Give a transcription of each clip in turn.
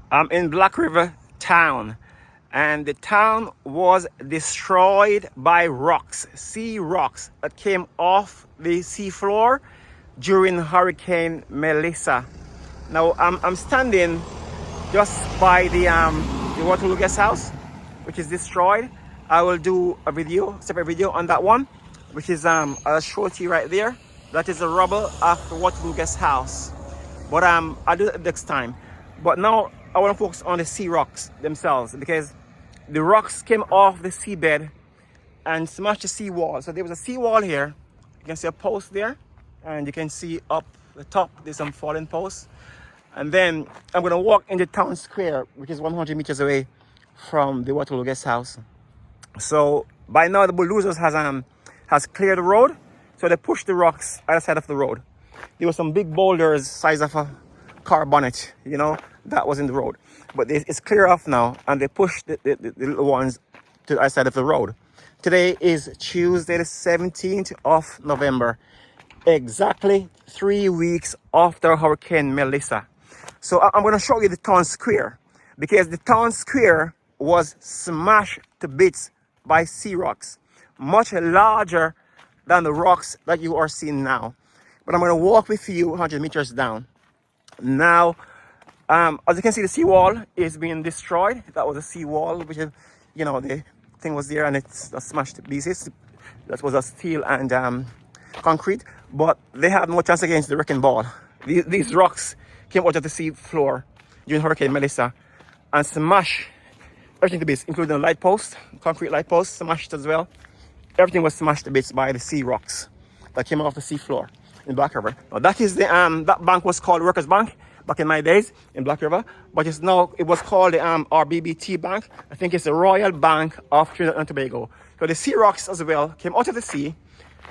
I'm in Black River town, and the town was destroyed by rocks, sea rocks that came off the seafloor during Hurricane Mellisa. Now I'm standing just by the Waterloo guest house, which is destroyed. I will do a video, separate video on that one, which is I'll show it to you right there. That is the rubble of the Waterloo guest house. But I'll do it next time. But now I want to focus on the sea rocks themselves, because the rocks came off the seabed and smashed the seawall. So there was a seawall here. You can see a post there, and you can see up the top there's some fallen posts. And then I'm gonna walk into town square, which is 100 meters away from the Waterloo guest house. So by now the bulldozers has cleared the road. So they pushed the rocks either side of the road. There were some big boulders size of a car bonnet, you know, that was in the road. But it's clear off now, and they pushed the little ones to the other side of the road. Today is Tuesday the 17th of November, exactly 3 weeks after Hurricane Mellisa. So I'm going to show you the town square, because the town square was smashed to bits by sea rocks, much larger than the rocks that you are seeing now. But I'm going to walk with you 100 meters down. Now, as you can see, the seawall is being destroyed. That was a seawall, which is, you know, the thing was there and it's smashed to pieces. That was a steel and concrete, but they have no chance against the wrecking ball. These rocks came out of the sea floor during Hurricane Mellisa and smashed everything to bits, including the light post, concrete light post, smashed as well. Everything was smashed to bits by the sea rocks that came off the sea floor in Black River. Now that is the that bank was called Workers Bank back in my days in Black River, but it was called the RBBT Bank. I think it's the Royal Bank of Trinidad and Tobago. So the sea rocks as well came out of the sea,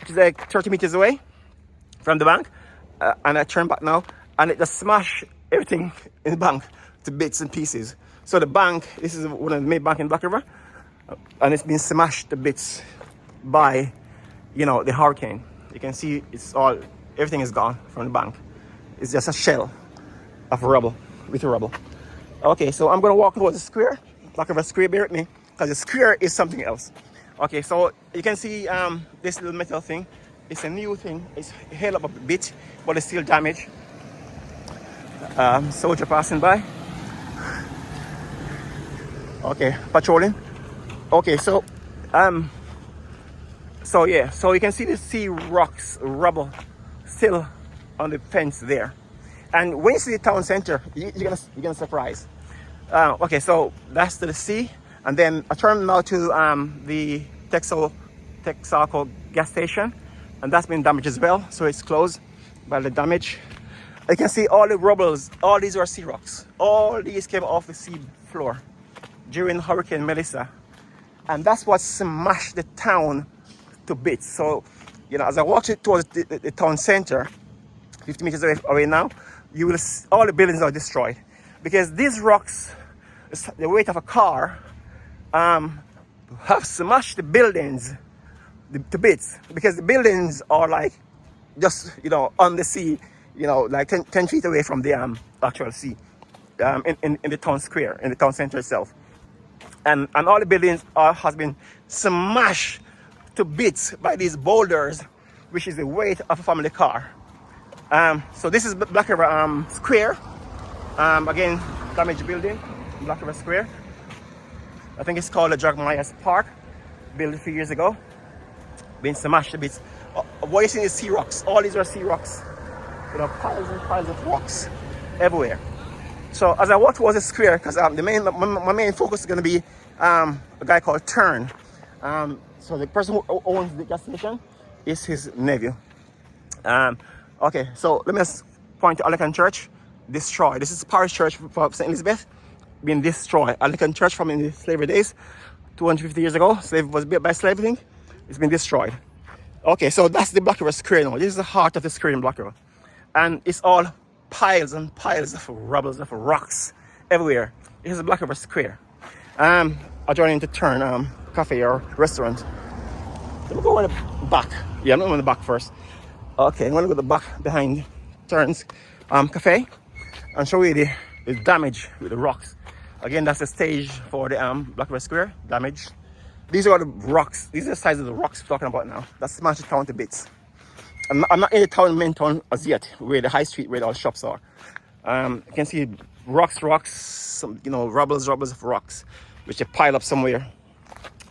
which is like 30 meters away from the bank, and I turned back now, and it just smashed everything in the bank to bits and pieces. So the bank, this is one of the main bank in Black River, and it's been smashed to bits by, you know, the hurricane. You can see everything is gone from the bank. It's just a shell of rubble, with rubble. Okay, so I'm gonna walk towards the square, Black River Square, bear with me, because the square is something else. Okay, so you can see this little metal thing. It's a new thing. It's held up a bit, but it's still damaged. Soldier passing by. Okay, patrolling. Okay, so so you can see the sea rocks, rubble still on the fence there. And when you see the town center, you're gonna surprise. Okay, so that's to the sea, and then I turn now to the Texaco gas station, and that's been damaged as well. So it's closed by the damage. You can see all the rubbles. All these are sea rocks. All these came off the sea floor during Hurricane Mellisa, and that's what smashed the town to bits. So, you know, as I walk towards the town center, 50 meters away now, you will see all the buildings are destroyed, because these rocks, the weight of a car, have smashed the buildings to bits, because the buildings are like just, you know, on the sea, you know, like 10 feet away from the actual sea, in the town square, in the town center itself. And all the buildings has been smashed to bits by these boulders, which is the weight of a family car. So this is Black River Square. Again, damaged building, Black River Square. I think it's called the Jack Myers Park, built a few years ago. Been smashed to bits. What you see is sea rocks. All these are sea rocks. You know, piles and piles of rocks everywhere. So as I walk towards the square, because my main focus is going to be a guy called Turn. So the person who owns the gas station is his nephew. Okay, so let me just point to Anglican Church, destroyed. This is parish church for St. Elizabeth, being destroyed. Anglican Church from in the slavery days, 250 years ago, slave was built by slavery. It's been destroyed. Okay, so that's the Black River Square now. This is the heart of the square in Black River, and it's all piles and piles of rubbles of rocks everywhere. This is the Black River Square. I joined into Turn cafe or restaurant. Let me go in the back. Yeah, I'm going in the back first. Okay, I'm going to go to the back behind Turn's cafe and show you is damaged with the rocks. Again, that's the stage for the Black River Square, damaged. These are the rocks. These are the size of the rocks we're talking about now. That's smashed the town to bits. I'm not in the town, main town as yet, where the high street, where all the shops are. You can see rocks, some, rubbles of rocks, which are piled up somewhere.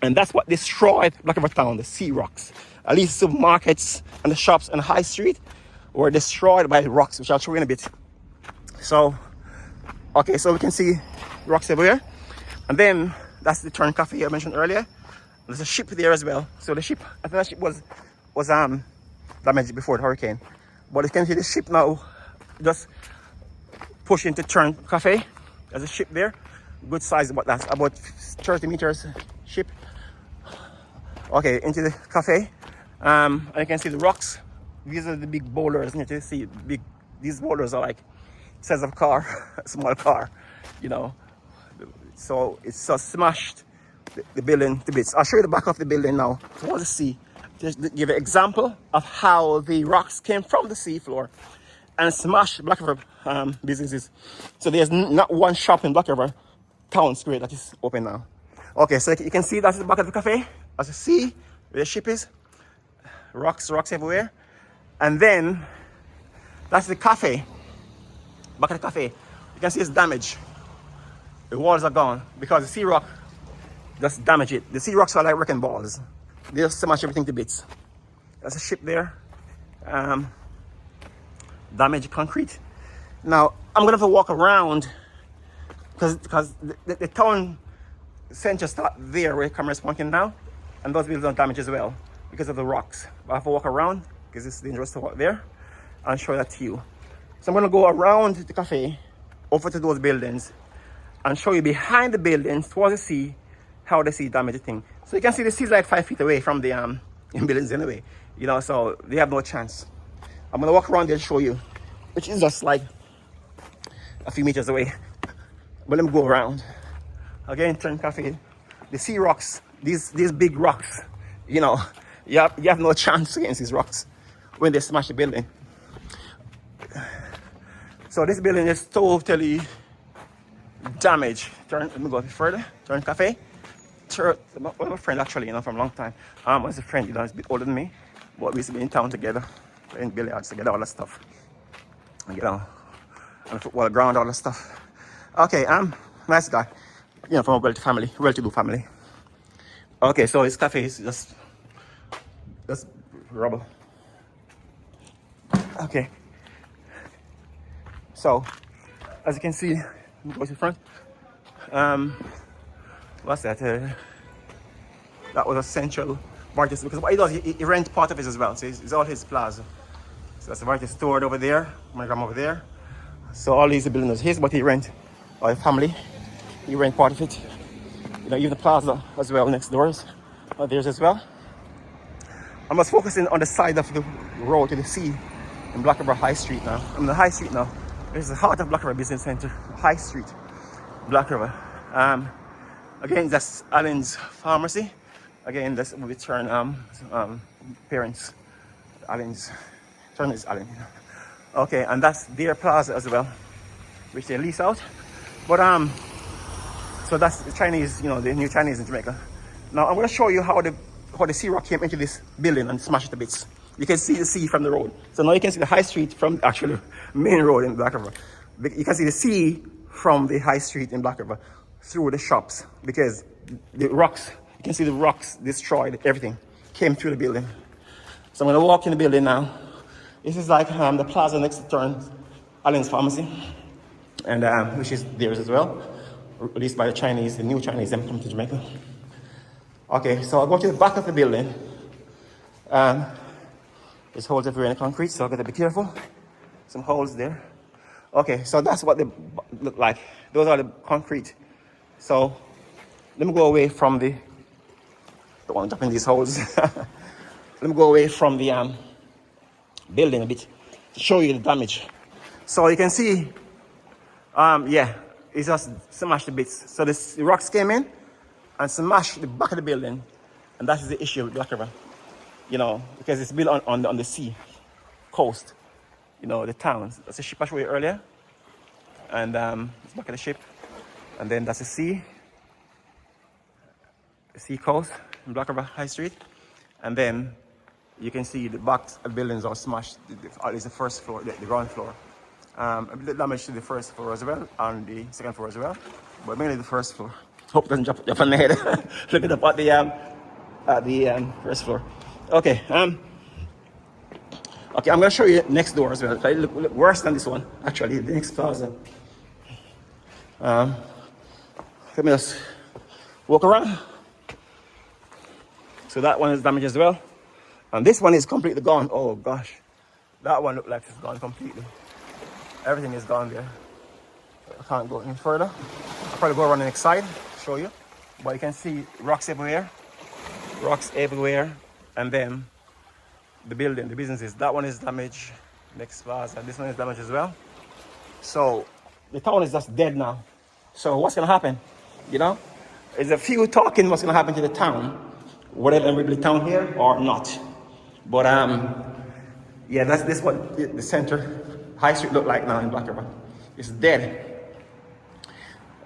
And that's what destroyed Black River Town, the sea rocks. At least supermarkets and the shops and the high street were destroyed by the rocks, which I'll show you in a bit. So, okay, so we can see rocks everywhere. And then that's the Turn Cafe I mentioned earlier. There's a ship there as well. So the ship, I think that ship was damaged before the hurricane. But you can see the ship now just push into Turn Cafe. There's a ship there, good size, but that's about 30 meters ship. Okay, into the cafe. And you can see the rocks. These are the big boulders. You can see these boulders are like the size of a car, a small car, So it's just smashed the building to bits. I'll show you the back of the building now. So I want to see, just to give an example of how the rocks came from the seafloor and smashed Black River businesses. So there's not one shop in Black River Town Square that is open now. Okay, so you can see that's the back of the cafe. As you see where the ship is, rocks everywhere. And then that's the cafe, back of the cafe. You can see it's damaged. The walls are gone because the sea rock just damaged it. The sea rocks are like wrecking balls. They just smash everything to bits. There's a ship there. Damaged concrete. Now I'm gonna have to walk around because the town center start there where the camera is pointing now, and those buildings are damaged as well because of the rocks. But I have to walk around because it's dangerous to walk there and show that to you. So I'm gonna go around the cafe, over to those buildings, and show you behind the buildings towards the sea how the sea damaged the thing. So you can see the sea is like 5 feet away from the buildings anyway, so they have no chance. I'm gonna walk around there and show you, which is just like a few meters away. But let me go around. Again, Turn Cafe. The sea rocks, these big rocks, you have no chance against these rocks when they smash the building. So this building is totally damaged. Let me go a bit further. Turn Cafe. One of my friend actually, from a long time. Was a friend, he's a bit older than me, but we used to be in town together, playing billiards together, all that stuff. On the football ground, all that stuff. Okay, nice guy. From a well-to-do family. Okay, so his cafe is just rubble. Okay. So, as you can see, go to the front. What's that? That was a central Vargas, because what he does, he rents part of it as well. So it's all his plaza. So that's the Vargas store over there, my grandma over there. So all these buildings are his, but he rent, or his family, he rent part of it. Even the plaza as well next doors, or theirs as well. I'm just focusing on the side of the road to the sea in Black River High Street now. I'm in the High Street now. This is the heart of Black River Business Center, High Street, Black River. Again, that's Allen's Pharmacy. Again, that's with Turn parents. Allen's, Turn is Allen. Okay, and that's their plaza as well, which they lease out. But so that's the Chinese, the new Chinese in Jamaica. Now I'm going to show you how the sea rock came into this building and smashed it to bits. You can see the sea from the road. So now you can see the High Street from the actual main road in Black River. You can see the sea from the High Street in Black River through the shops, because the rocks, you can see the rocks destroyed everything, came through the building. So I'm going to walk in the building now. This is like the plaza next to Turn, Allen's Pharmacy, and which is theirs as well, released by the Chinese, the new Chinese, them come to Jamaica. Okay, so I'll go to the back of the building. There's holes everywhere in the concrete, so I've got to be careful. Some holes there. Okay, so that's what they look like. Those are the concrete. So let me go away from don't want to jump in these holes. Let me go away from the building a bit to show you the damage. So you can see, it's just smashed to bits. So the rocks came in and smashed the back of the building, and that is the issue with Black River. Because it's built on the sea coast. The towns. That's a ship I showed you earlier. And it's back of the ship. And then that's the sea coast in Black River High Street. And then you can see the back buildings are smashed. At least the first floor, the ground floor. A bit damage to the first floor as well, and the second floor as well, but mainly the first floor. Hope it doesn't jump on my head. Looking up at the first floor. Okay, okay, I'm gonna show you next door as well. It look worse than this one, actually. The next plaza. Let me just walk around. So that one is damaged as well, and this one is completely gone. Oh gosh, that one looks like it's gone completely. Everything is gone there. I can't go any further. I'll probably go around the next side, show you. But you can see rocks everywhere. Rocks everywhere. And then the building, the businesses. That one is damaged. Next plaza. This one is damaged as well. So the town is just dead now. So what's gonna happen? You know? There's a few talking what's gonna happen to the town. Whether they're really town here or not. But yeah, that's what the center High Street look like now in Black River. It's dead.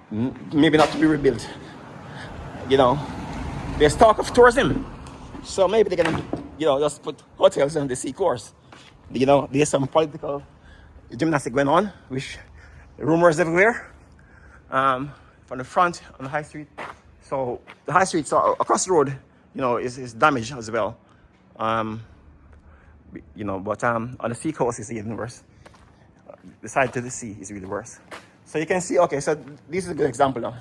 Maybe not to be rebuilt. You know, there's talk of tourism, so maybe they're gonna, you know, just put hotels on the sea course. You know, there's some political gymnastics going on, which rumors everywhere. From the front on the High Street, so the High Street, so across the road, you know, is damaged as well. You know, but on the sea coast is even worse. The side to the sea is really worse. So you can see, okay, so this is a good example now.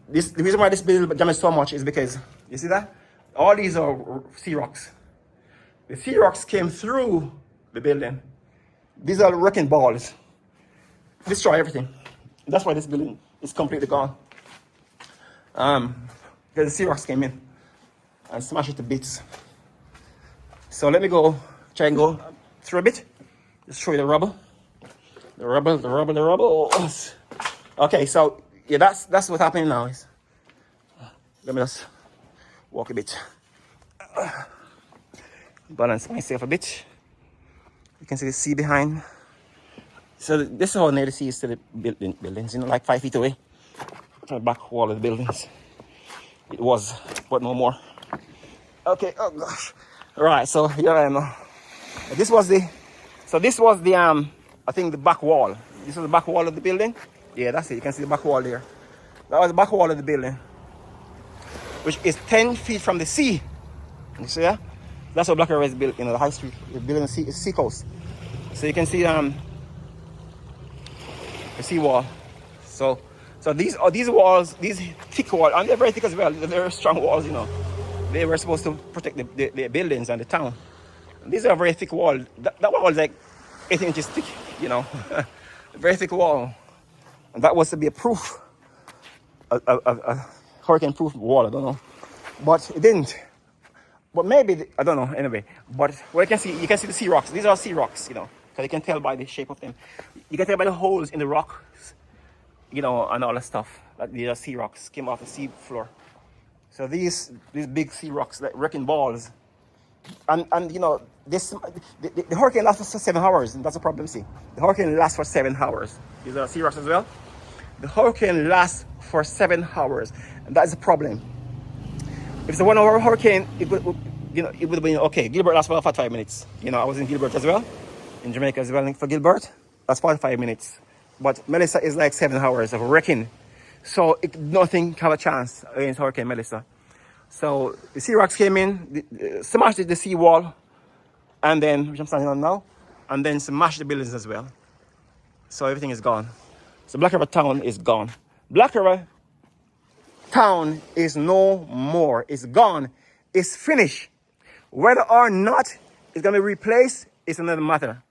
The reason why this building damaged so much is because, you see that? All these are sea rocks. The sea rocks came through the building. These are wrecking balls. Destroy everything. That's why this building is completely gone. Because the sea rocks came in and smashed it to bits. So let me try and go through a bit. Just show you the rubble. The rubble. Okay, so yeah, that's what's happening now. Let me just walk a bit. Balance myself a bit. You can see the sea behind. So this is how near the sea is to the buildings, you know, like 5 feet away from the back wall of the buildings. It was, but no more. Okay, oh gosh. Right, so here I am now. This was the I think the back wall. This is the back wall of the building. Yeah, that's it. You can see the back wall there. That was the back wall of the building, which is 10 feet from the sea. You see that? That's what Black River is built, you know, the High Street. It's built on the sea coast. So you can see the seawall. So these walls, these thick walls, and they're very thick as well. They're very strong walls, you know. They were supposed to protect the buildings and the town. These are very thick walls. That wall is like 18 inches thick, you know. A very thick wall. And that was to be a proof, a hurricane-proof wall, I don't know. But it didn't. But maybe, I don't know, anyway. But what you can see the sea rocks. These are sea rocks, you know. Because you can tell by the shape of them. You can tell by the holes in the rocks, you know, and all that stuff. That these are sea rocks, came off the sea floor. So these big sea rocks, like wrecking balls. And you know, the hurricane lasts for 7 hours, and that's a problem, see. The hurricane lasts for 7 hours. These are sea rocks as well. The hurricane lasts for 7 hours, and that is a problem. If it's a 1 hour hurricane, it would have been okay. Gilbert lasts for 45 minutes. You know, I was in Gilbert as well, in Jamaica as well for Gilbert. That's 45 minutes. But Mellisa is like 7 hours of wrecking. So nothing have a chance against Hurricane Mellisa. So the sea rocks came in, smashed the seawall, and then, which I'm standing on now, and then smashed the buildings as well. So everything is gone. So Black River Town is gone. Black River Town is no more. It's gone. It's finished. Whether or not it's going to be replaced is another matter.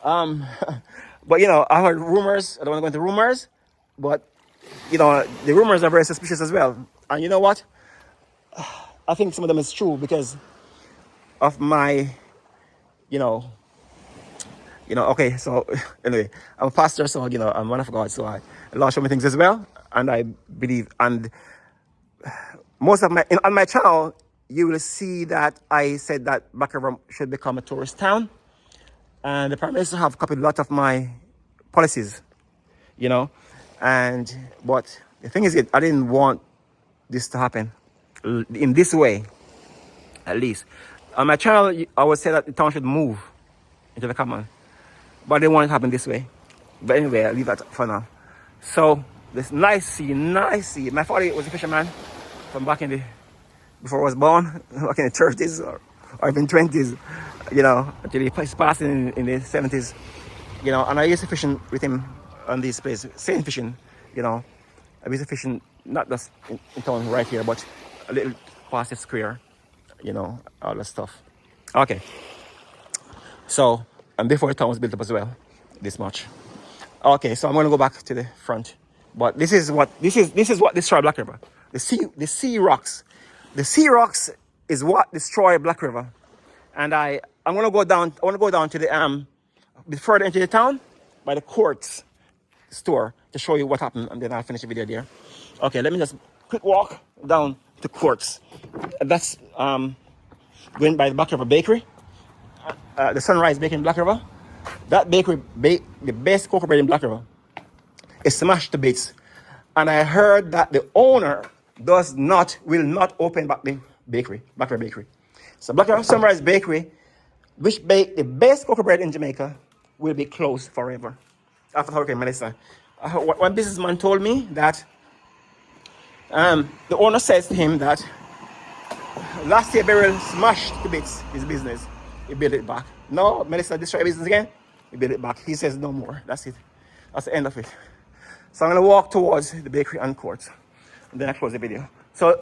But you know, I heard rumors. I don't want to go into rumors, but you know, the rumors are very suspicious as well. And you know what? I think some of them is true because of my, you know, okay, so anyway, I'm a pastor, so, you know, I'm one of God, so I Lord show me things as well, and I believe, and most of on my channel, you will see that I said that Black River should become a tourist town, and the Prime Minister have copied a lot of my policies, you know. But the thing is, I didn't want this to happen in this way, at least. On my channel, I would say that the town should move into the common, but I didn't want it to happen this way. But anyway, I'll leave that for now. So this nice sea. My father was a fisherman from back in the, before I was born, back in the 30s or even 20s, you know, until he passed in the 70s, you know. And I used to fishing with him on these places, same fishing, you know. I used to fishing not just in town right here, but a little past the square, you know, all that stuff. Okay. So, and before the town was built up as well, this much. Okay, so I'm gonna go back to the front. But this is what destroyed Black River. The sea rocks. The sea rocks is what destroyed Black River. And I'm gonna go down. I wanna go down to the bit further into the town by the Quartz store to show you what happened, and then I'll finish the video there. Okay, let me just quick walk down to Quartz. That's going by the Black River Bakery, the Sunrise Bakery in Black River. That bakery, the best cocoa bread in Black River, is smashed to bits. And I heard that the owner will not open back the bakery, Black River Bakery. So Black River Sunrise Bakery, which bake the best cocoa bread in Jamaica, will be closed forever after Hurricane Mellisa. One businessman told me that the owner says to him that last year Beryl smashed to bits his business. He built it back. No, Mellisa destroyed business again. He built it back. He says no more. That's it. That's the end of it. So I'm gonna walk towards the bakery and Quartz, and then I close the video. So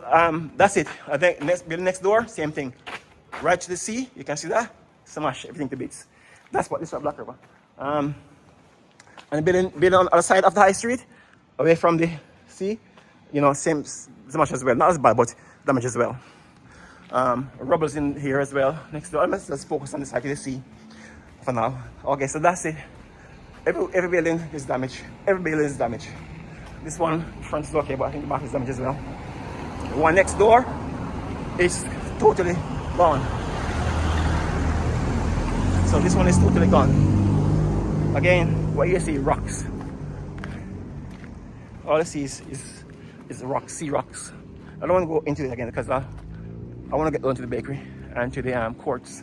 that's it. I think building next door, same thing. Right to the sea, you can see that. Smash everything to bits. That's what this is Black River. And building on the other side of the high street, away from the sea, you know, same as much as well. Not as bad, but damage as well. Rubble's in here as well next door. Let's focus on the side of the sea for now. Okay, so that's it. Every building is damaged. Every building is damaged. This one front is okay, but I think the back is damaged as well. The one next door is totally gone. So this one is totally gone. Again, what you see, rocks. All I see is rocks, sea rocks. I don't want to go into it again because I want to get down to the bakery and to the Quartz.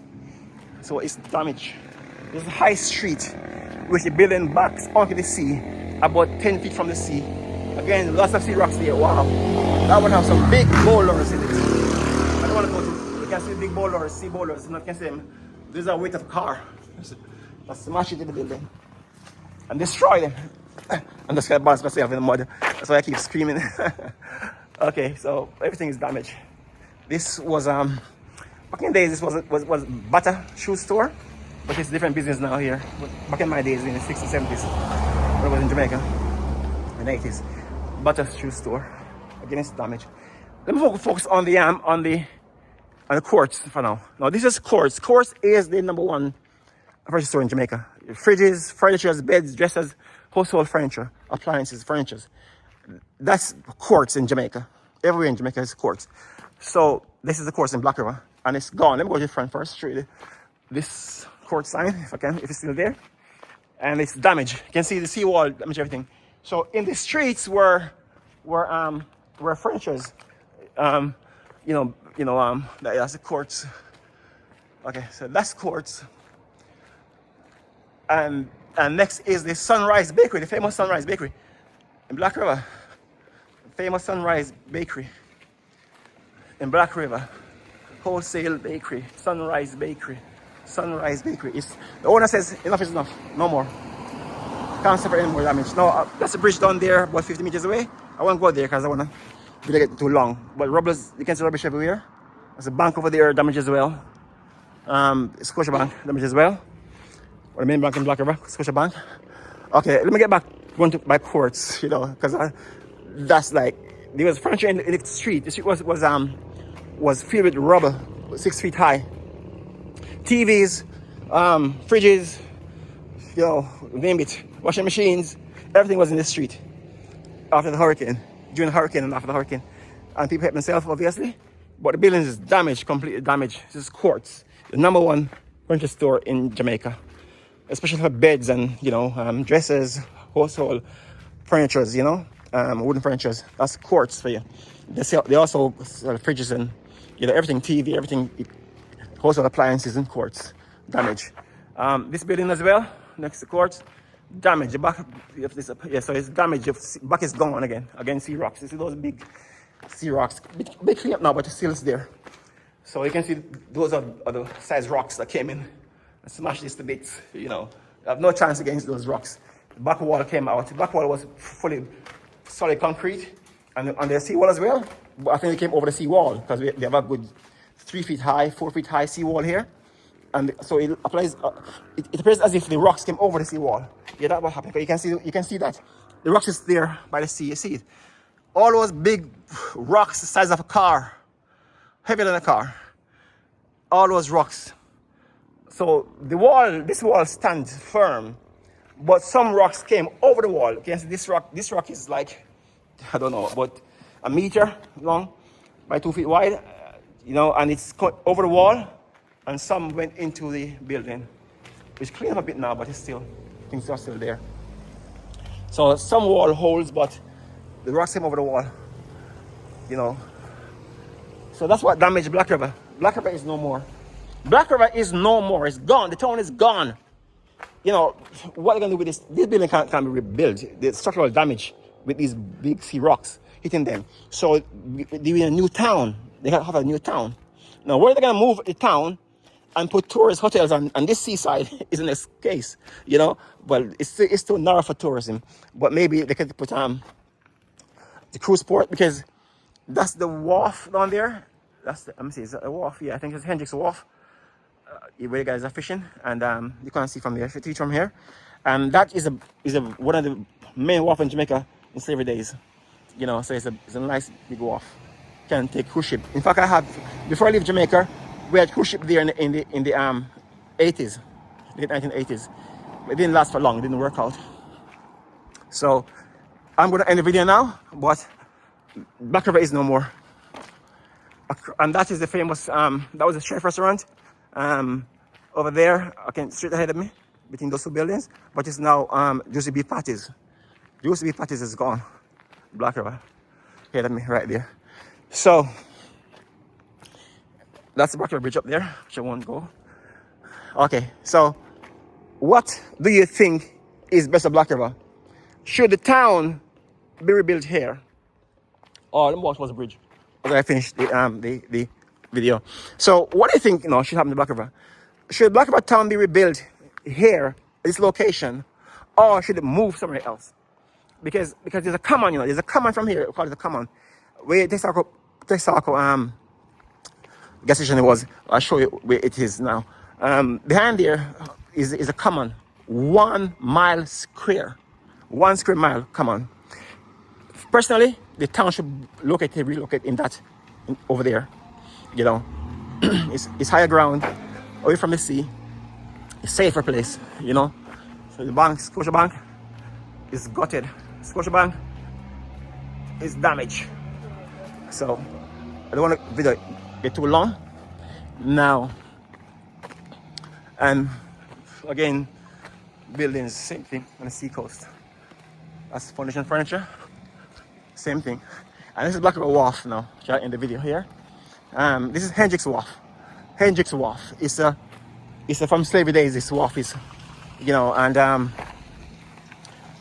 So it's damaged. There's a high street which the building backs onto the sea, about 10 feet from the sea. Again, lots of sea rocks there. Wow. That one has some big boulders in it. I don't want to go to, you can see big boulders, sea boulders. You can see them. These are weight of a car. I smash it in the building and destroy them. I'm just gonna bounce myself in the mud. That's why I keep screaming. Okay, so everything is damaged. This was back in the days. This was Bata shoe store, but it's a different business now here. But back in my days, in the 60s, 70s, when I was in Jamaica, in the 80s, Bata shoe store. Again, it's damaged. Let me focus on the Quartz for now. Now this is Quartz. Quartz is the #1 furniture store in Jamaica. Fridges, furniture, beds, dressers, household furniture, appliances, furniture. That's Quartz in Jamaica. Everywhere in Jamaica is Quartz. So this is the Quartz in Black River, and it's gone. Let me go to the front first, show you this Quartz sign, if I can, if it's still there. And it's damaged. You can see the seawall damage, everything. So in the streets were furnitures. That's the Quartz. Okay, so that's Quartz. And next is the Sunrise Bakery, the famous Sunrise Bakery in Black River. Famous Sunrise Bakery in Black River. Wholesale bakery, Sunrise Bakery. Sunrise Bakery. The owner says enough is enough, no more. Can't suffer any more damage. Now, that's a bridge down there, about 50 meters away. I won't go there because I want to get too long. But rubbles, you can see rubbish everywhere. There's a bank over there, damaged as well. Scotia Bank, damaged as well. Or the main bank in Black River, Scotia Bank. Okay, let me get back going to my Quartz, you know, because that's like, there was furniture in the street. The street was filled with rubble, 6 feet high. TVs, fridges, you know, name it, washing machines, everything was in the street after the hurricane, during the hurricane and after the hurricane. And people hit themselves, obviously. But the building is damaged, completely damaged. This is Quartz, the #1 furniture store in Jamaica. especially for beds and, you know, dressers, household furnitures, you know, wooden furnitures. That's quartz for you. They also sell fridges and, you know, everything, TV, everything, household appliances and quartz damage. This building as well, next to quartz, damage. The back of this, yeah, so it's damaged. The back is gone again, sea rocks. You see those big sea rocks, big clean up now, but it's still there. So you can see those are the size rocks that came in and smashed this to bits. You know, I have no chance against those rocks. The back wall came out. The back wall was fully solid concrete, and on the seawall as well. But I think they came over the seawall because they have a good 3 feet high, 4 feet high seawall here, and so it applies. It appears as if the rocks came over the seawall. Yeah, that's what happened. You can see that the rocks is there by the sea. You see it. All those big rocks the size of a car, heavier than a car. All those rocks. So this wall stands firm, but some rocks came over the wall. You can see this rock is like, I don't know, about a meter long by 2 feet wide, you know, and it's cut over the wall, and some went into the building, which cleaned up a bit now, but it's still, things are still there. So some wall holds, but the rocks came over the wall, you know. So that's what damaged Black River. Black River is no more. Black River is no more. It's gone. The town is gone. You know, what are they going to do with this? This building can't be rebuilt. The structural damage with these big sea rocks hitting them. So they're in a new town. They have a new town. Now, where are they going to move the town and put tourist hotels on this seaside is the next case, you know? Well, it's too narrow for tourism. But maybe they could put the cruise port, because that's the wharf down there. Let me see, is that a wharf? Yeah, I think it's Hendricks Wharf. Where you guys are fishing, and you can see from there, if you teach from here. And that is one of the main wharf in Jamaica in slavery days. You know, so it's a nice big wharf. Can take cruise ship. In fact, before I leave Jamaica, we had cruise ship there in the 80s, late 1980s. It didn't last for long, it didn't work out. So I'm gonna end the video now, but Black River is no more. And that is the famous, that was a chef restaurant over there, straight ahead of me, between those two buildings. But it's now Juicy Beef Patties. Juicy Beef Patties is gone. Black River, ahead of me, right there. So that's the Black River Bridge up there, which I won't go. Okay, so what do you think is best of Black River? Should the town be rebuilt here? Or what was the bridge? After I finished the video. So what do you think, should happen to Black River? Should Black River town be rebuilt here, this location, or should it move somewhere else? Because there's a common, there's a common from here, we call it a common. Where Texaco gas station it was. I'll show you where it is now. Behind there is a common, 1 mile square. 1 square mile common. Personally, the town should relocate in that, over there. It's higher ground, away from the sea. It's safer place, So the bank, Scotiabank, is gutted. Scotiabank is damaged. So I don't want the video get too long now. And again, buildings, same thing on the sea coast. That's foundation furniture, same thing. And this is Black River Wharf now, in the video here. This is Hendricks Wharf. Hendricks Wharf is from slavery days. This wharf is,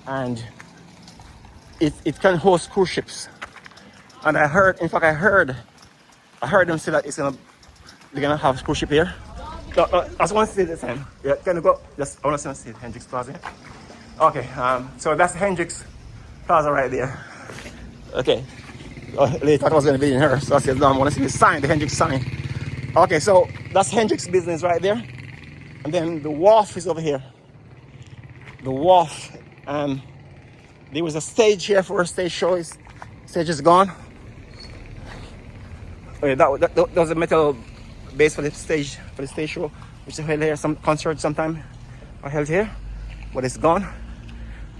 and it can host cruise ships. And I heard them say that they're gonna have cruise ship here. No, I just want to see the sign. Yeah, can you go? I want to see Hendricks Plaza. Okay, so that's Hendricks Plaza right there. Okay. They thought I was going to be in her, so I said, no, I want to see the sign, the Hendricks sign. Okay, so that's Hendricks business right there. And then the wharf is over here. The wharf, there was a stage here for a stage show. Stage is gone. Okay, that was a metal base for the stage show, which is held here, some concerts sometime are held here, but it's gone.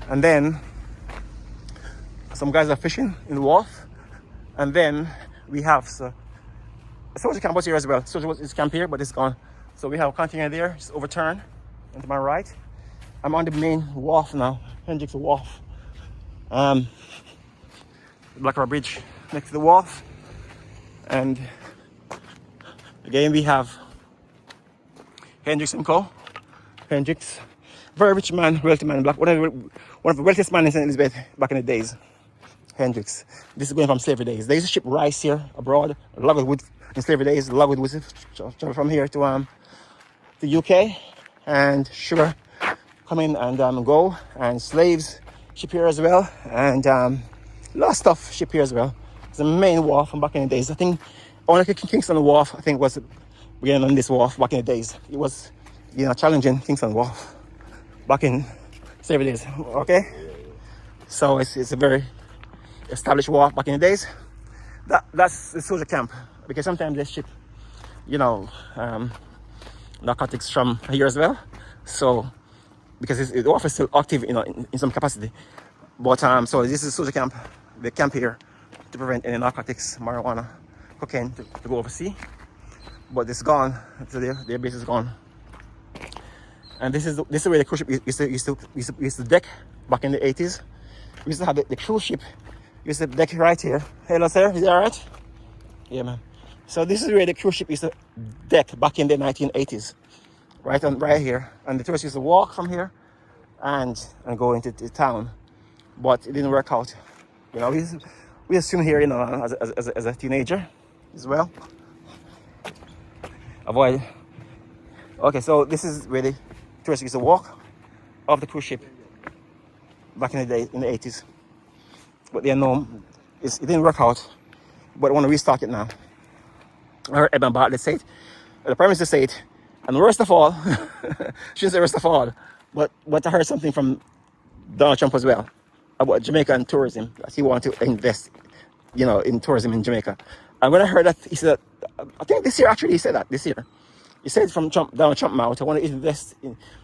And then some guys are fishing in the wharf. And then we have a soldier camp was here as well. Soldier is camp here, but it's gone. So we have a container there, just overturned, and to my right. I'm on the main wharf now, Hendricks Wharf. Black River Bridge next to the wharf. And again, we have Hendricks and Co. Hendricks, very rich man, wealthy man, one of the wealthiest men in St. Elizabeth back in the days. Hendricks. This is going from slavery days. They used to ship rice here abroad, logged wood in slavery days, logged wood travel from here to the UK, and sugar come in and go, and slaves ship here as well, and a lot of stuff ship here as well. It's the main wharf from back in the days. I think only Kingston Wharf, I think, was beginning on this wharf back in the days. It was, challenging Kingston Wharf back in slavery days. Okay, so it's a very established wharf back in the days. That's the soldier camp, because sometimes they ship, narcotics from here as well. So because the wharf is still active, in some capacity. But so this is soldier camp. They camp here to prevent any narcotics, marijuana, cocaine to go overseas. But it's gone. So their base is gone. And this is where the cruise ship used to deck back in the 80s. We used to have the cruise ship used to deck right here. Hello, sir. Is that all right? Yeah, man. So this is where the cruise ship used to deck back in the 1980s. Right here. And the tourists used to walk from here and go into the town. But it didn't work out. We assume here, as a teenager as well. Avoid. Okay, so this is where the tourists used to walk off the cruise ship back in the day, in the 80s. But it didn't work out. But I want to restart it now. I heard Eben Bartlett say it. The Prime Minister said it. And worst of all, shouldn't say worst of all, but I heard something from Donald Trump as well about Jamaica and tourism, that he wanted to invest, in tourism in Jamaica. And when I heard that, he said, I think this year, actually, he said that this year. He said from Donald Trump mouth, I want to invest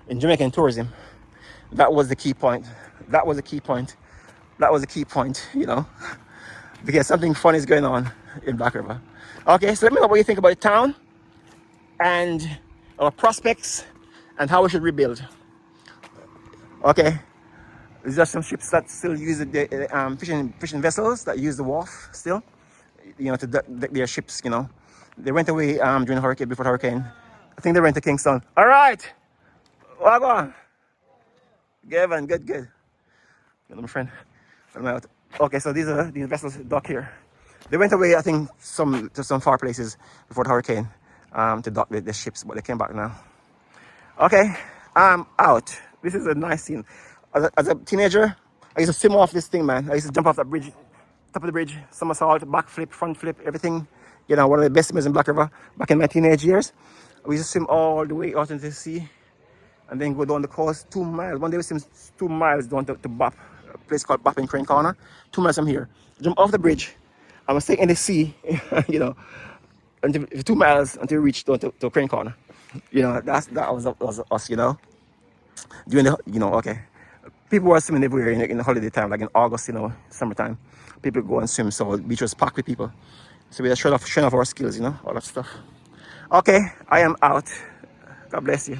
in Jamaican tourism. That was the key point. That was the key point, because something fun is going on in Black River. Okay, so let me know what you think about the town and our prospects and how we should rebuild. Okay, these are some ships that still use the fishing vessels that use the wharf still, to deck their ships. They went away during the hurricane, before the hurricane. I think they went to Kingston. All right, well, go on. Gavin, good. My friend. Okay, so these vessels dock here. They went away, I think, to some far places before the hurricane to dock the ships, but they came back now. Okay, I'm out. This is a nice scene. As a teenager, I used to swim off this thing, man. I used to jump off that bridge, top of the bridge, somersault, back flip, front flip, everything. One of the best swimmers in Black River back in my teenage years. We used to swim all the way out into the sea and then go down the coast 2 miles. One day we swim 2 miles down to Bop, a place called Bop in Crane Corner, 2 miles from here. Jump off the bridge. I was staying in the sea, until 2 miles until we reached down to Crane Corner. That was us, During the, okay. People were swimming everywhere in the holiday time, like in August, summertime. People go and swim, so the beach was packed with people. So we just showing off our skills, all that stuff. Okay, I am out. God bless you.